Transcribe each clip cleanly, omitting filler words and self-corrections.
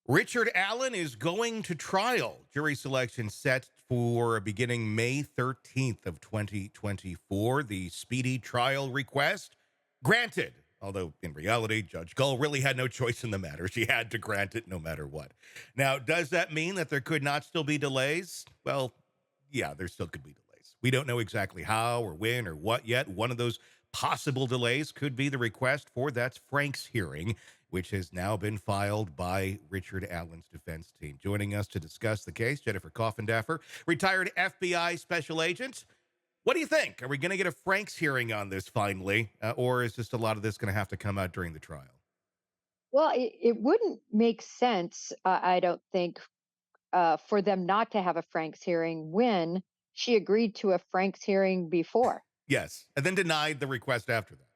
Richard Allen is going to trial. Jury selection set for beginning May 13th of 2024. The speedy trial request granted. Although in reality, Judge Gull really had no choice in the matter. She had to grant it no matter what. Now, does that mean that there could not still be delays? Well, yeah, there still could be delays. We don't know exactly how or when or what yet. One of those possible delays could be the request for that Frank's hearing, which has now been filed by Richard Allen's defense team. Joining us to discuss the case, Jen Coffindaffer, retired FBI special agent. What do you think? Are we going to get a Frank's hearing on this finally, or is just a lot of this going to have to come out during the trial? Well, it wouldn't make sense, I don't think, for them not to have a Franks hearing when she agreed to a Franks hearing before. Yes, and then denied the request after that.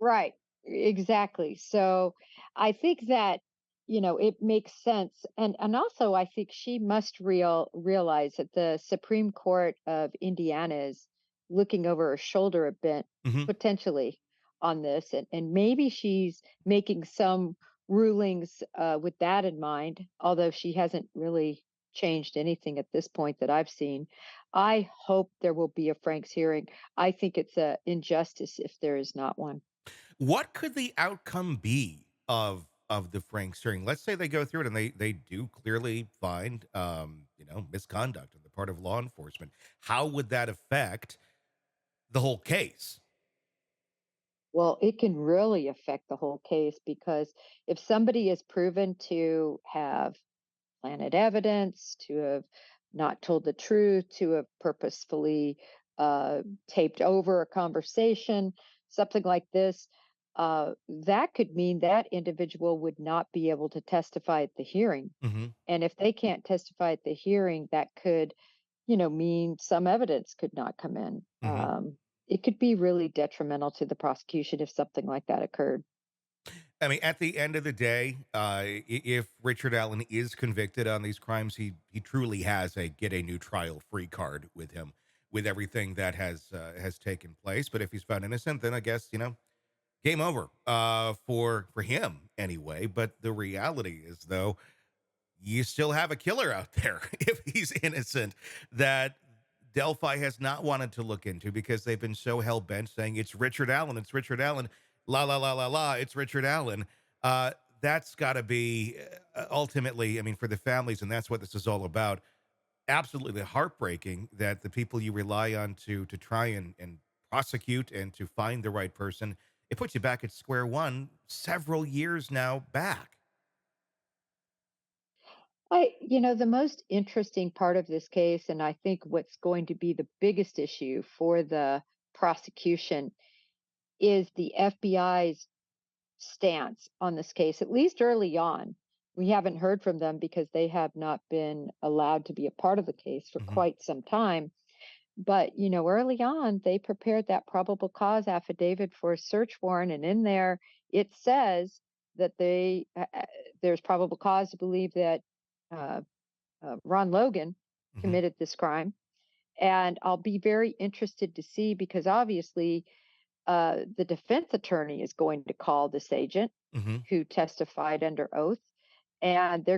Right. Exactly. So I think that, it makes sense. And also I think she must realize that the Supreme Court of Indiana is looking over her shoulder a bit, Hmm. potentially, on this. And maybe she's making some rulings with that in mind, although she hasn't really changed anything at this point that I've seen. I hope there will be a Franks hearing. I think it's a injustice if there is not one. What could the outcome be of the Frank's hearing? Let's say they go through it and they do clearly find misconduct on the part of law enforcement. How would that affect the whole case? Well, it can really affect the whole case because if somebody is proven to have planted evidence, to have not told the truth, to have purposefully taped over a conversation, something like this, that could mean that individual would not be able to testify at the hearing. Hmm. And if they can't testify at the hearing, that could, mean some evidence could not come in. Hmm. It could be really detrimental to the prosecution if something like that occurred. I mean, at the end of the day, if Richard Allen is convicted on these crimes, he truly has a get a new trial free card with him, with everything that has taken place. But if he's found innocent, then I guess game over for him anyway. But the reality is, though, you still have a killer out there if he's innocent that Delphi has not wanted to look into because they've been so hell bent saying it's Richard Allen, it's Richard Allen, la la la la la, it's Richard Allen. That's got to be ultimately, I mean, for the families, and that's what this is all about. Absolutely heartbreaking that the people you rely on to try and prosecute and to find the right person, it puts you back at square one several years now back. The most interesting part of this case, and I think what's going to be the biggest issue for the prosecution, is the FBI's stance on this case, at least early on. We haven't heard from them because they have not been allowed to be a part of the case for Mhm. quite some time. But, early on, they prepared that probable cause affidavit for a search warrant. And in there, it says that there's probable cause to believe that uh, Ron Logan Mhm. committed this crime. And I'll be very interested to see because obviously the defense attorney is going to call this agent Mhm. who testified under oath. And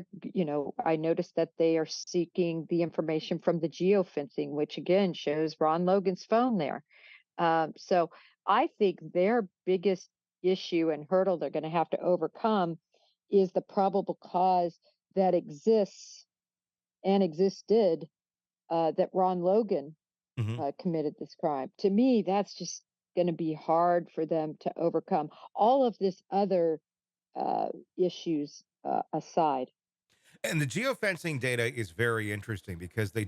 I noticed that they are seeking the information from the geofencing, which again shows Ron Logan's phone there. So I think their biggest issue and hurdle they're going to have to overcome is the probable cause that exists and existed that Ron Logan Mhm. committed this crime. To me, that's just going to be hard for them to overcome. All of this other uh, issues aside. And the geofencing data is very interesting because they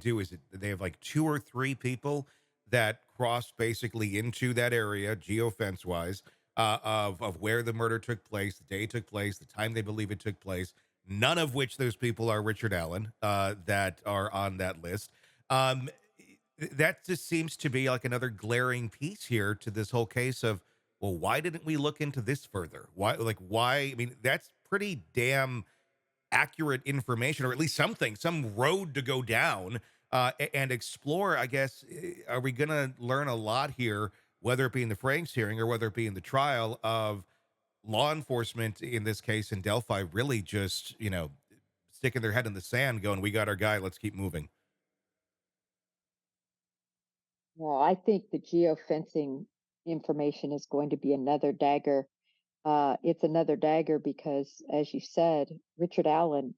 have like two or three people that cross basically into that area geofence wise of where the murder took place, the day it took place, the time they believe it took place. None of which those people are Richard Allen that are on that list. Um, that just seems to be like another glaring piece here to this whole case of, well, why didn't we look into this further? Why? I mean, that's pretty damn accurate information, or at least something, some road to go down and explore. I guess, are we going to learn a lot here, whether it be in the Franks hearing or whether it be in the trial of law enforcement in this case in Delphi really just, sticking their head in the sand, going, "We got our guy. Let's keep moving." Well, I think the geofencing information is going to be another dagger. It's another dagger because, as you said, Richard Allen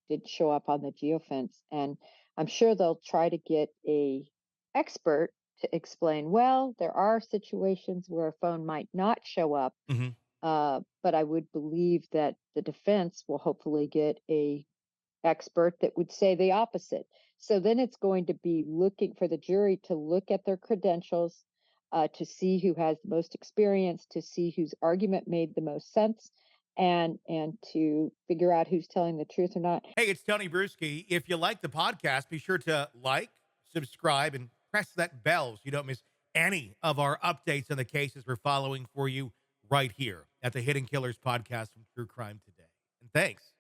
did show up on the geofence, and I'm sure they'll try to get a expert to explain. Well, there are situations where a phone might not show up, Hmm. but I would believe that the defense will hopefully get a expert that would say the opposite. So then it's going to be looking for the jury to look at their credentials, to see who has the most experience, to see whose argument made the most sense, and to figure out who's telling the truth or not. Hey, it's Tony Brueski. If you like the podcast, be sure to like, subscribe, and press that bell so you don't miss any of our updates on the cases we're following for you right here at the Hidden Killers podcast from True Crime Today. And thanks